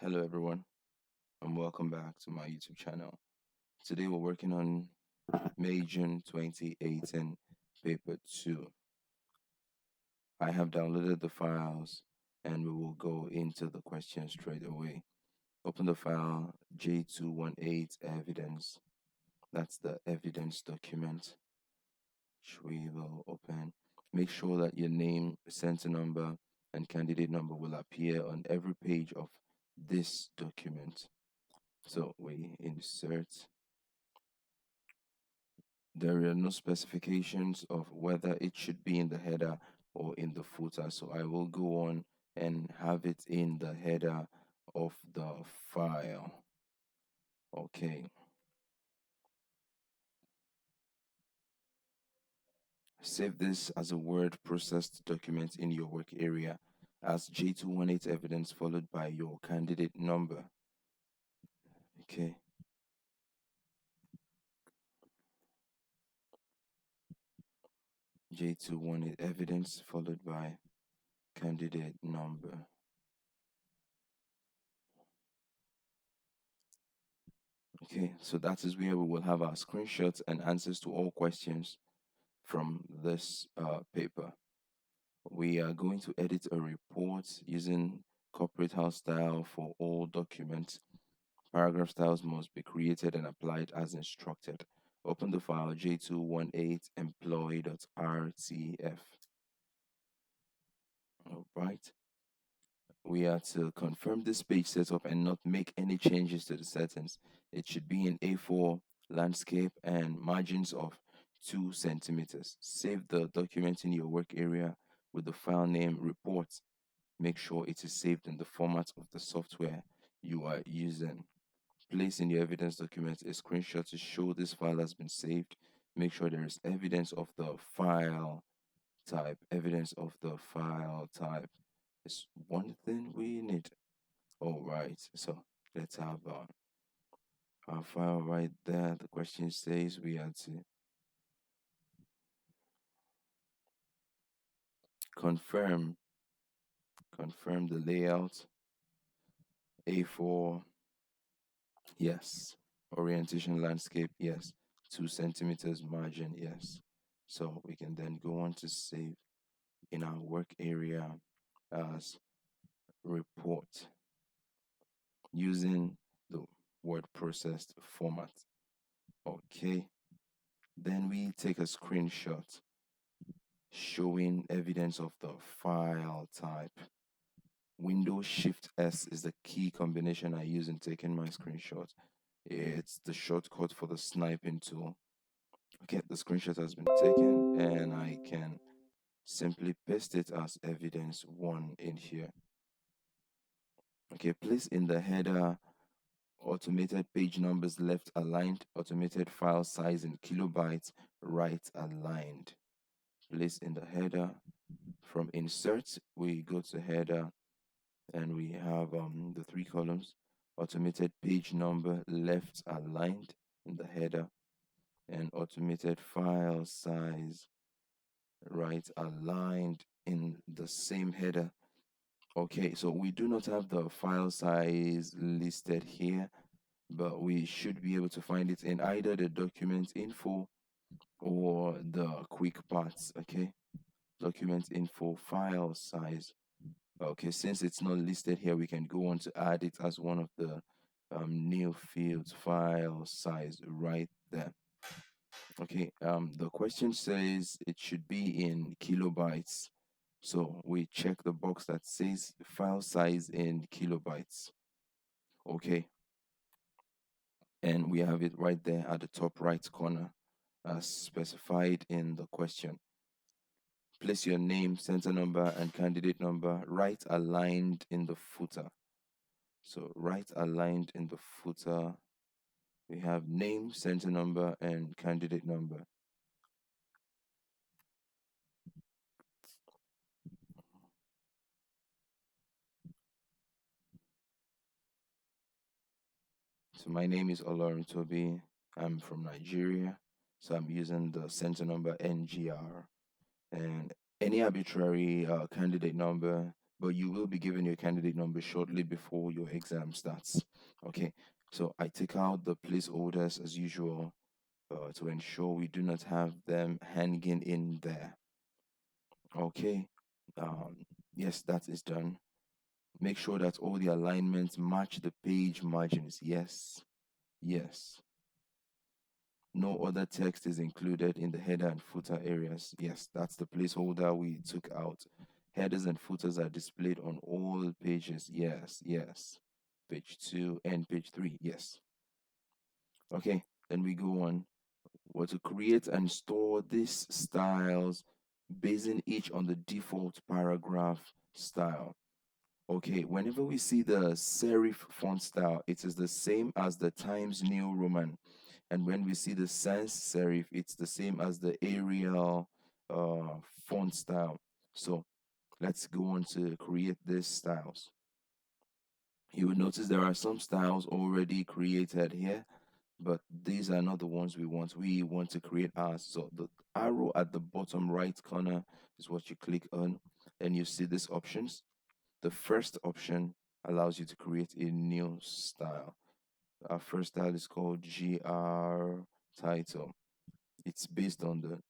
Hello everyone, and welcome back to my YouTube channel. Today we're working on May June 2018 paper 2. I have downloaded the files and we will go into the question straight away. Open the file J218 evidence. That's the evidence document which we will open. Make sure that your name, center number, and candidate number will appear on every page of this document. So we insert. There are no specifications of whether it should be in the header or in the footer. So I will go on and have it in the header of the file. Okay. Save this as a word processed document in your work area as J218 evidence followed by your candidate number. Okay. J218 evidence followed by candidate number. Okay, so that is where we will have our screenshots and answers to all questions from this paper. We are going to edit a report using corporate house style for all documents. Paragraph styles must be created and applied as instructed. Open the file J218 employee.rtf. All right. We are to confirm this page setup and not make any changes to the settings. It should be in A4 landscape and margins of 2 centimeters. Save the document in your work area with the file name report. Make sure it is saved in the format of the software you are using. Place in your evidence document a screenshot to show this file has been saved. Make sure there is evidence of the file type. Evidence of the file type is one thing we need. All right, so let's have our file right there. The question says we have to confirm the layout. A4, yes. Orientation landscape, yes. 2 centimeters margin, yes. So we can then go on to save in our work area as report using the word processed format. Okay, then we take a screenshot showing evidence of the file type. Windows Shift S is the key combination I use in taking my screenshot. It's the shortcut for the sniping tool. Okay, the screenshot has been taken and I can simply paste it as evidence 1 in here. Okay, place in the header automated page numbers left aligned, automated file size in kilobytes right aligned. Place in the header. From insert, we go to header and we have the 3 columns. Automated page number left aligned in the header and automated file size right aligned in the same header. Okay, so we do not have the file size listed here, but we should be able to find it in either the document info or the quick parts. Okay, document info file size. Okay, since it's not listed here, we can go on to add it as one of the new fields, file size right there. Okay, the question says it should be in kilobytes. So we check the box that says file size in kilobytes. Okay, and we have it right there at the top right corner as specified in the question. Place your name, center number, and candidate number right aligned in the footer. So right aligned in the footer, we have name, center number, and candidate number. So my name is Olorin Toby. I'm from Nigeria. So I'm using the center number NGR. And any arbitrary candidate number but you will be given your candidate number shortly before your exam starts. Okay, so I take out the placeholders as usual to ensure we do not have them hanging in there. Okay, um, yes, that is done. Make sure that all the alignments match the page margins. Yes, yes. No other text is included in the header and footer areas. Yes, that's the placeholder we took out. Headers and footers are displayed on all pages. Yes, yes. Page 2 and page 3. Yes. Okay, then we go on. Well, to create and store these styles, basing each on the default paragraph style. Okay, whenever we see the serif font style, it is the same as the Times New Roman. And when we see the sans serif, it's the same as the Arial font style. So let's go on to create these styles. You will notice there are some styles already created here, but these are not the ones we want. We want to create ours. So the arrow at the bottom right corner is what you click on, and you see these options. The first option allows you to create a new style. Our first style is called GR title. It's based on the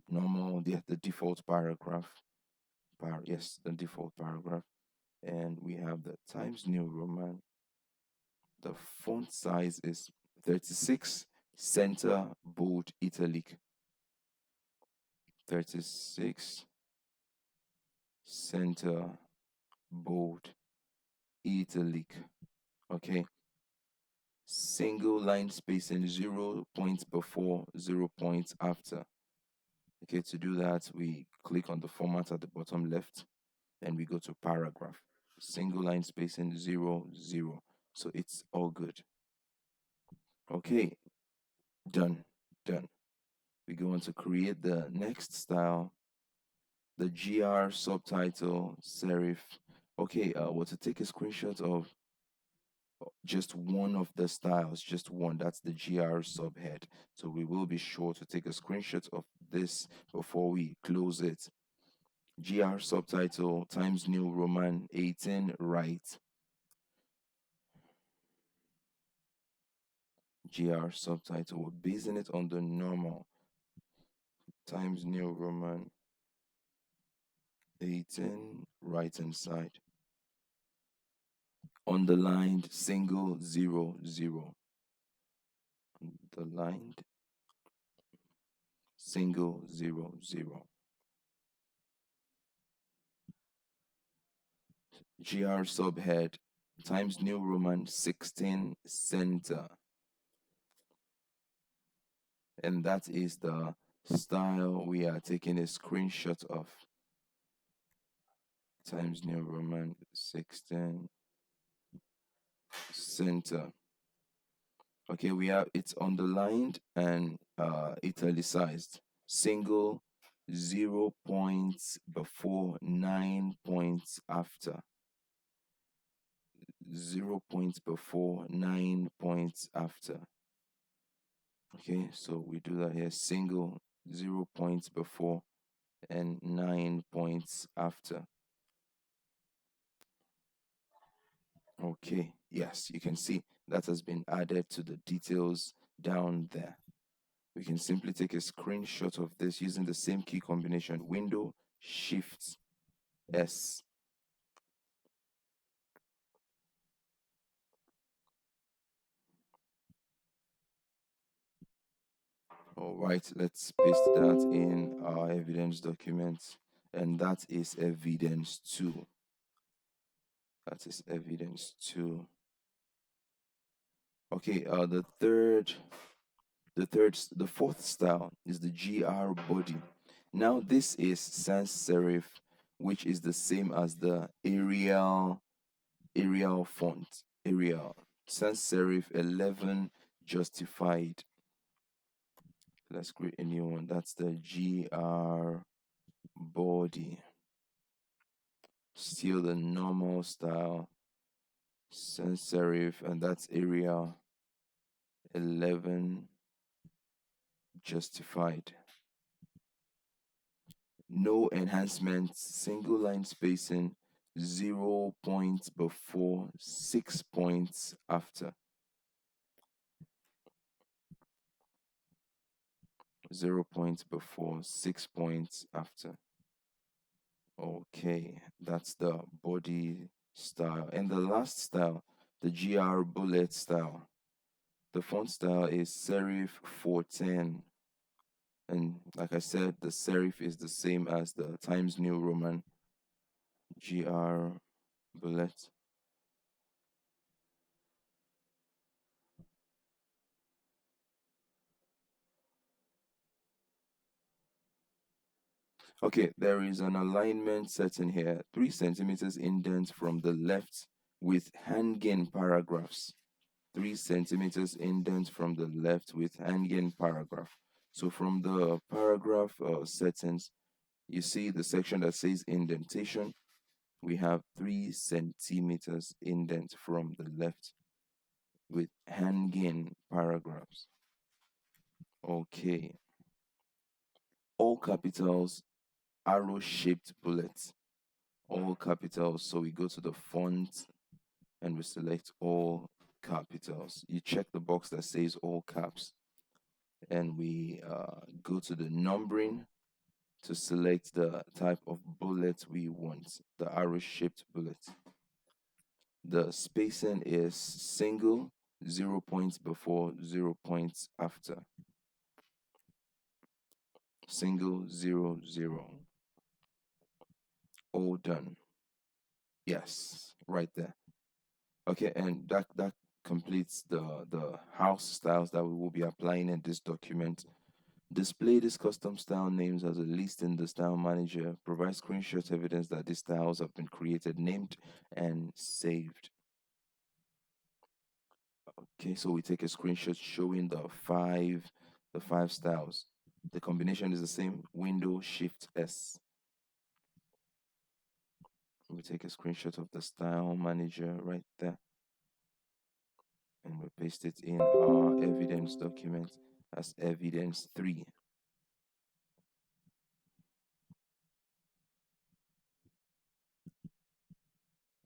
normal, the default paragraph. Yes, the default paragraph. And we have the Times New Roman. The font size is 36, center, bold, italic. 36, center, bold, italic. Okay. Single line spacing, 0 points before, 0 points after. Okay, to do that, we click on the format at the bottom left and we go to paragraph. Single line spacing, 0, 0. So it's all good. Okay, done, done. We go on to create the next style, the GR subtitle serif. Okay, well, to take a screenshot of just one of the styles, just one, that's the GR subhead. So we will be sure to take a screenshot of this before we close it. GR subtitle Times New Roman 18 right. GR subtitle, we're basing it on the normal Times New Roman 18 right hand side. Underlined single 0, 0. Underlined single 0, 0. GR subhead Times New Roman 16 center. And that is the style we are taking a screenshot of. Times New Roman 16 center. Okay, we have it's underlined and italicized. Single 0 points before, 9 points after. 0 points before, 9 points after. Okay, so we do that here. Single 0 points before and 9 points after. Okay, yes, you can see that has been added to the details down there. We can simply take a screenshot of this using the same key combination, Window Shift S. All right, let's paste that in our evidence document, and that is evidence 2. That is evidence 2. Okay, the fourth style is the GR body. Now this is sans serif, which is the same as the Arial font. Arial sans serif 11 justified. Let's create a new one. That's the GR body. Still the normal style sans serif, and that's Arial 11 justified. No enhancements, single line spacing, 0 points before, 6 points after. 0 points before, 6 points after. Okay, that's the body style. And the last style, the GR bullet style. The font style is serif 410. And like I said, the serif is the same as the Times New Roman GR bullet. Okay, there is an alignment setting here, 3 centimeters indent from the left with hanging paragraphs. 3 centimeters indent from the left with hanging paragraph. So from the paragraph settings, you see the section that says indentation. We have 3 centimeters indent from the left with hanging paragraphs. Okay. All capitals, arrow shaped bullets. All capitals. So we go to the font and we select all capitals. You check the box that says all caps and we go to the numbering to select the type of bullet we want, the arrow shaped bullet. The spacing is single, 0 points before, 0 points after. Single, 0, 0. All done. Yes, right there. Okay, and that completes the house styles that we will be applying in this document. Display these custom style names as a list in the style manager. Provide screenshot evidence that these styles have been created, named, and saved. Okay, so we take a screenshot showing the five styles. The combination is the same, Window Shift S. We take a screenshot of the style manager right there and we paste it in our evidence document as evidence 3.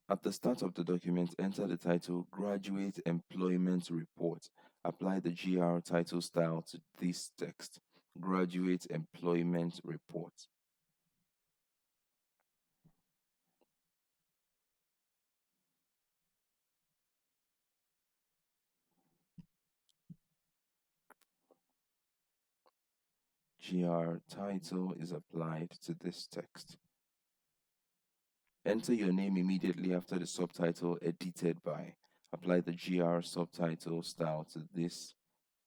At the start of the document, enter the title Graduate Employment Report. Apply the GR title style to this text, Graduate Employment Report. GR title is applied to this text. Enter your name immediately after the subtitle edited by. Apply the GR subtitle style to this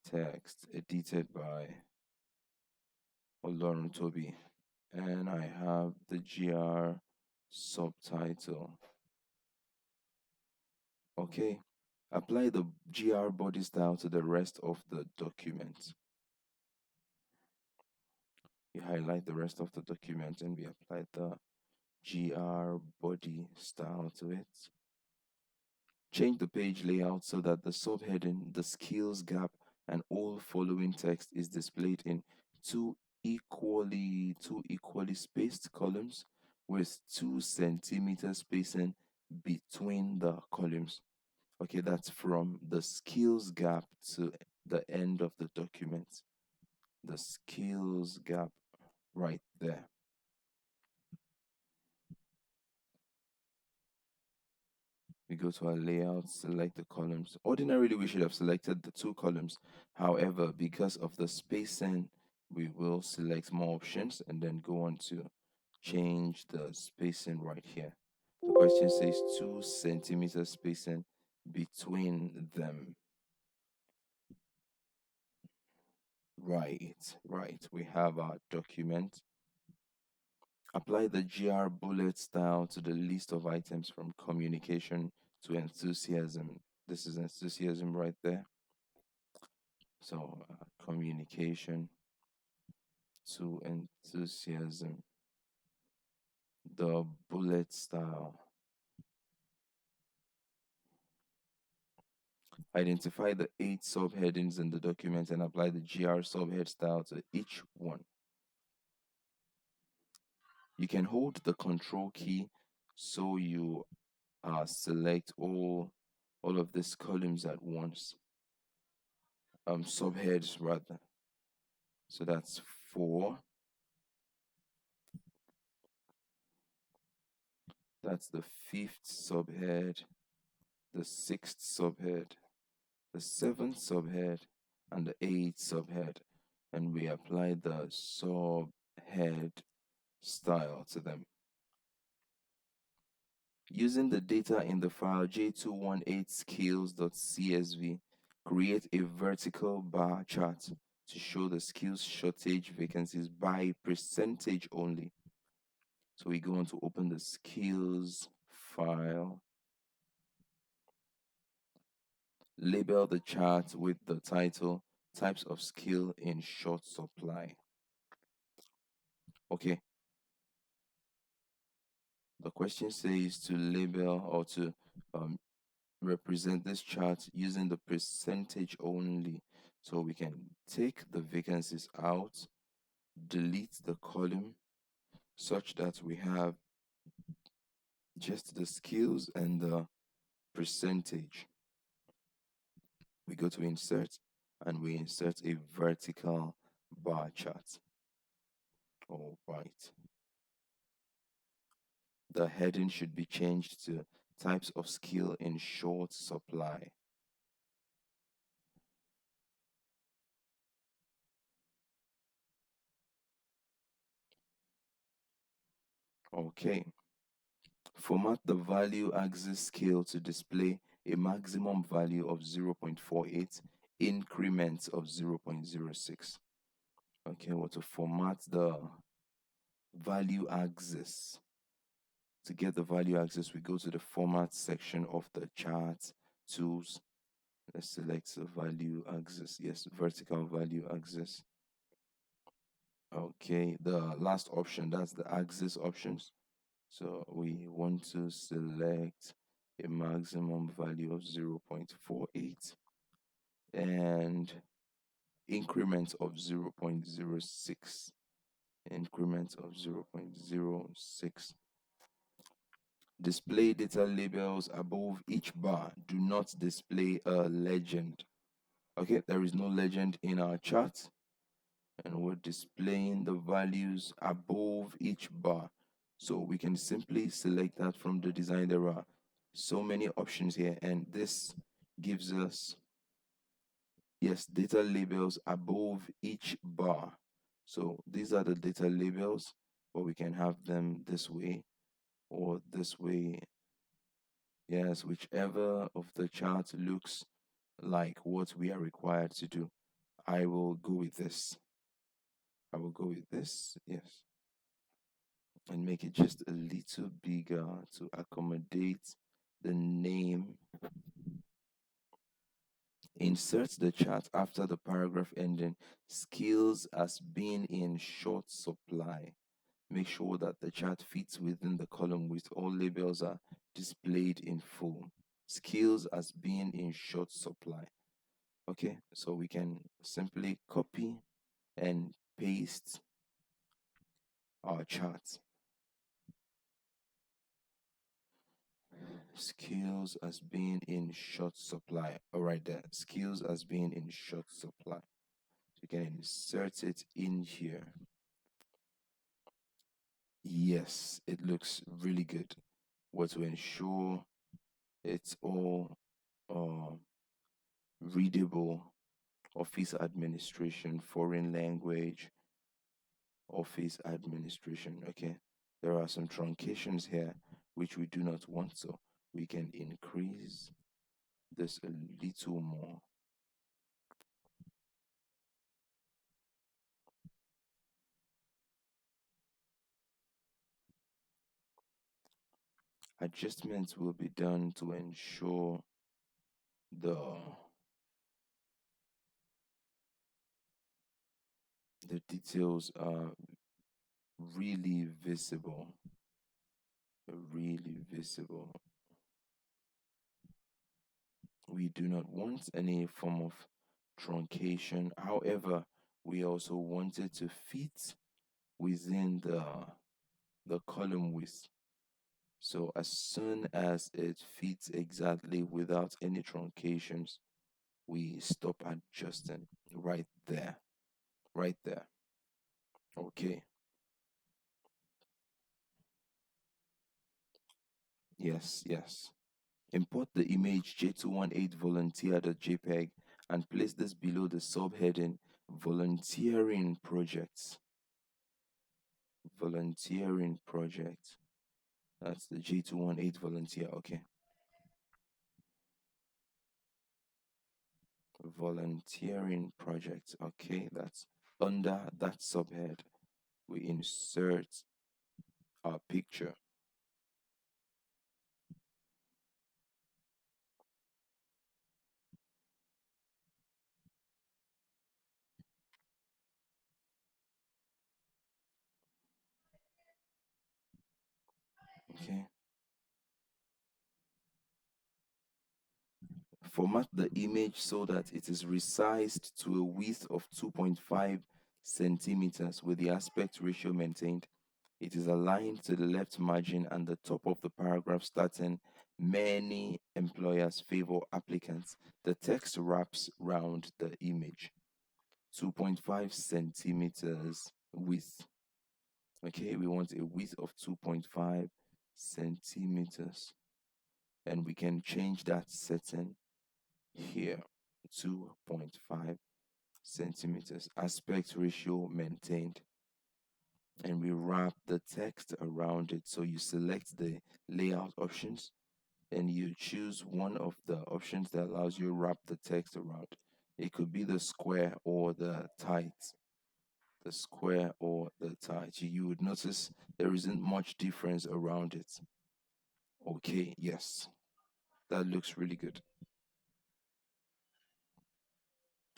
text, edited by Olorun Toby. And I have the GR subtitle. Okay. Apply the GR body style to the rest of the document. You highlight the rest of the document and we apply the GR body style to it. Change the page layout so that the subheading, the skills gap, and all following text is displayed in two equally spaced columns with 2 centimeter spacing between the columns. Okay, that's from the skills gap to the end of the document. The skills gap right there. We go to our layout, select the columns. Ordinarily, we should have selected the 2 columns. However, because of the spacing, we will select more options and then go on to change the spacing right here. The question says 2 centimeter spacing between them. Right. We have our document. Apply the GR bullet style to the list of items from communication to enthusiasm. This is enthusiasm right there. So, communication to enthusiasm. The bullet style. Identify the 8 subheadings in the document and apply the GR subhead style to each one. You can hold the control key So you select all of these columns at once, subheads rather. So that's 4. That's the 5th subhead, the 6th subhead, the 7th subhead, and the 8th subhead. And we apply the subhead style to them. Using the data in the file j218skills.csv, create a vertical bar chart to show the skills shortage vacancies by percentage only. So we go on to open the skills file, label the chart with the title, types of skill in short supply. Okay, the question says to label or to represent this chart using the percentage only. So we can take the vacancies out, delete the column such that we have just the skills and the percentage. We go to insert and we insert a vertical bar chart. All right. The heading should be changed to types of skill in short supply. Okay. Format the value axis scale to display a maximum value of 0.48, increments of 0.06. Okay, well, to format the value axis. To get the value axis, we go to the format section of the chart tools. Let's select the value axis. Yes, vertical value axis. Okay, the last option, that's the axis options. So we want to select a maximum value of 0.48 and increment of 0.06. Increment of 0.06. Display data labels above each bar. Do not display a legend. Okay, there is no legend in our chart, and we're displaying the values above each bar. So we can simply select that from the design. There are so many options here, and this gives us, yes, data labels above each bar. So these are the data labels, but we can have them this way or this way. Yes, whichever of the chart looks like what we are required to do. I will go with this. I will go with this, yes. And make it just a little bigger to accommodate the name. Insert the chart after the paragraph ending. Skills as being in short supply. Make sure that the chart fits within the column with all labels are displayed in full. Skills as being in short supply. Okay, so we can simply copy and paste our chart. Skills as being in short supply. All right, there. Skills as being in short supply. You can insert it in here. Yes, it looks really good. What to ensure it's all uh, readable. Office administration, foreign language, office administration. Okay, there are some truncations here which we do not want, so we can increase this a little more. Adjustments will be done to ensure the the details are really visible, really visible. We do not want any form of truncation. However, we also want it to fit within the column width. So as soon as it fits exactly without any truncations, we stop adjusting right there, right there. Okay. Yes, yes. Import the image J218 volunteer.jpg and place this below the subheading volunteering projects. Volunteering project. That's the J218 volunteer. Okay. Volunteering project. Okay. That's under that subhead. We insert our picture. Okay. Format the image so that it is resized to a width of 2.5 centimeters with the aspect ratio maintained. It is aligned to the left margin and the top of the paragraph starting many employers favor applicants. The text wraps round the image. 2.5 centimeters width. Okay, we want a width of 2.5 centimeters. And we can change that setting here. 2.5 centimeters. Aspect ratio maintained. And we wrap the text around it. So you select the layout options and you choose one of the options that allows you to wrap the text around. It could be the square or the tight. The square or the tight. You would notice there isn't much difference around it. Okay, yes, that looks really good.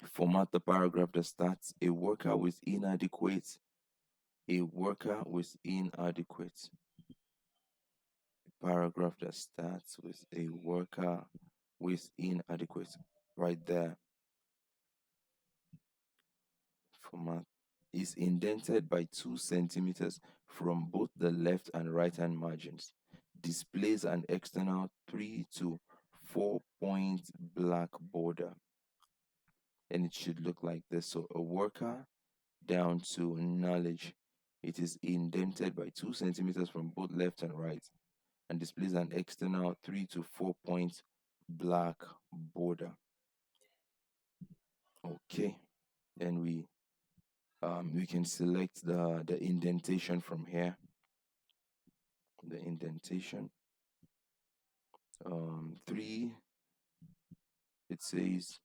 Format the paragraph that starts a worker with inadequate, a worker with inadequate. Paragraph that starts with a worker with inadequate. Right there. Format is indented by 2 centimeters from both the left and right hand margins. Displays an external 3 to 4 point black border. And it should look like this. So a worker down to knowledge. It is indented by 2 centimeters from both left and right and displays an external 3 to 4 point black border. Okay. Then we can select the indentation from here. The indentation. 3, it says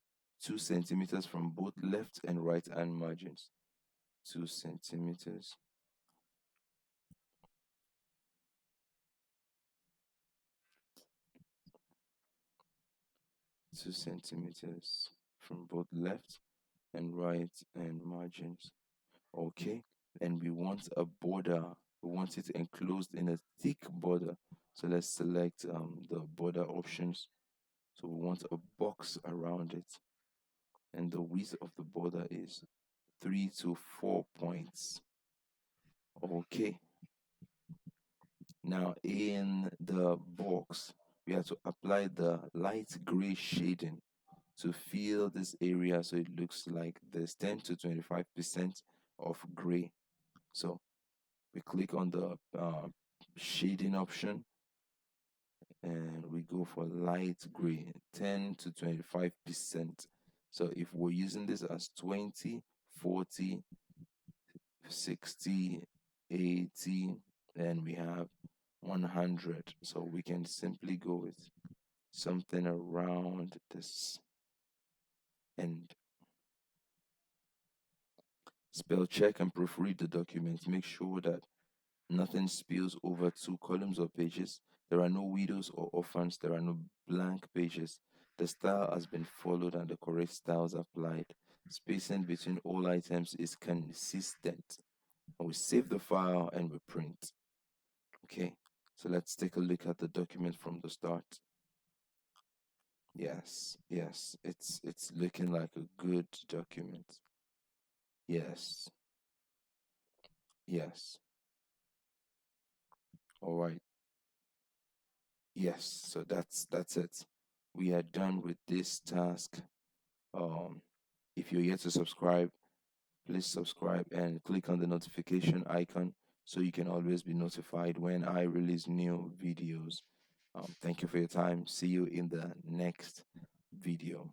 2 centimeters from both left and right hand margins. 2 centimeters. 2 centimeters from both left and right hand margins. Okay. And we want a border. We want it enclosed in a thick border. So let's select the border options. So we want a box around it. And the width of the border is 3 to 4 points. Okay. Now in the box, we have to apply the light gray shading to fill this area so it looks like there's 10 to 25% of gray. So we click on the shading option and we go for light gray, 10 to 25%. So if we're using this as 20, 40, 60, 80, and we have 100. So we can simply go with something around this. And spell check and proofread the document. Make sure that nothing spills over 2 columns or pages. There are no widows or orphans. There are no blank pages. The style has been followed and the correct styles applied. Spacing between all items is consistent. And we save the file and we print. Okay, so let's take a look at the document from the start. Yes, yes, it's looking like a good document. Yes, yes. All right. Yes, so that's it. We are done with this task. Um, if you're yet to subscribe, please subscribe and click on the notification icon so you can always be notified when I release new videos. Thank you for your time. See you in the next video.